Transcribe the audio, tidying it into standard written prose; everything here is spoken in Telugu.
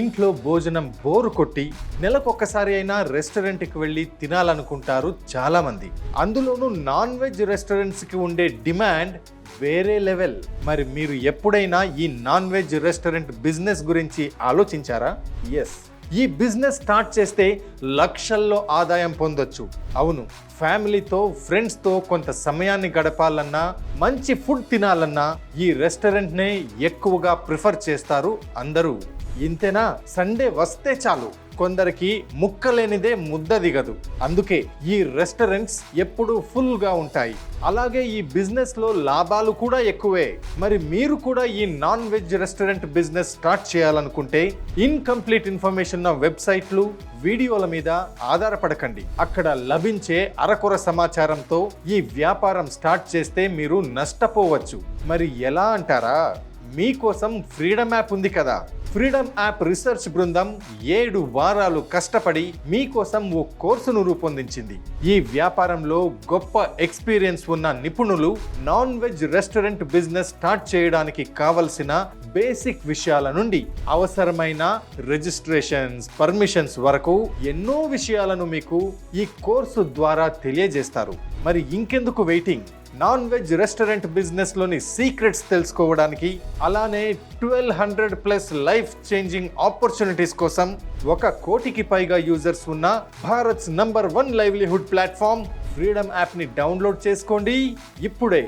ఇంట్లో భోజనం బోరు కొట్టి నెలకొక్కసారి అయినా రెస్టారెంట్కి వెళ్ళి తినాలనుకుంటారు చాలామంది. అందులోనూ నాన్ వెజ్ రెస్టారెంట్స్కి ఉండే డిమాండ్ వేరే లెవెల్. మరి మీరు ఎప్పుడైనా ఈ నాన్ వెజ్ రెస్టారెంట్ బిజినెస్ గురించి ఆలోచించారా? ఎస్, ఈ బిజినెస్ స్టార్ట్ చేస్తే లక్షల్లో ఆదాయం పొందొచ్చు. అవును, ఫ్యామిలీతో ఫ్రెండ్స్తో కొంత సమయాన్ని గడపాలన్నా, మంచి ఫుడ్ తినాలన్నా ఈ రెస్టారెంట్నే ఎక్కువగా ప్రిఫర్ చేస్తారు అందరూ. ఇంతేనా, సండే వస్తే చాలు కొందరికి ముక్కలేనిదే ముద్ద దిగదు. అందుకే ఈ రెస్టారెంట్స్ ఎప్పుడూ ఫుల్గా ఉంటాయి. అలాగే ఈ బిజినెస్లో లాభాలు కూడా ఎక్కువే. మరి మీరు కూడా ఈ non veg restaurant business start చేయాలనుకుంటే ఇన్కంప్లీట్ ఇన్ఫర్మేషన్ ఉన్న వెబ్సైట్లు, వీడియోల మీద ఆధారపడకండి. అక్కడ లభించే అరకొర సమాచారంతో ఈ వ్యాపారం స్టార్ట్ చేస్తే మీరు నష్టపోవచ్చు. మరి ఎలా అంటారా? మీకోసం ఫ్రీడమ్ యాప్ ఉంది కదా. ఫ్రీడమ్ యాప్ రీసెర్చ్ బృందం 7 వారాలు కష్టపడి మీకోసం ఓ కోర్సును రూపొందించింది. ఈ వ్యాపారంలో గొప్ప ఎక్స్పీరియన్స్ ఉన్న నిపుణులు non veg restaurant business start చేయడానికి కావలసిన బేసిక్ విషయాల నుండి అవసరమైన రిజిస్ట్రేషన్స్, పర్మిషన్స్ వరకు ఎన్నో విషయాలను మీకు ఈ కోర్సు ద్వారా తెలియజేస్తారు. మరి ఇంకెందుకు waiting? Non veg restaurant business లోని సీక్రెట్స్ తెలుసుకోవడానికి, అలానే 1200+ లైఫ్ చేంజింగ్ ఆపర్చునిటీస్ కోసం 1 కోటికి పైగా యూజర్స్ ఉన్న Bharat's number 1 livelihood platform freedom app ని డౌన్లోడ్ చేసుకోండి ఇప్పుడే.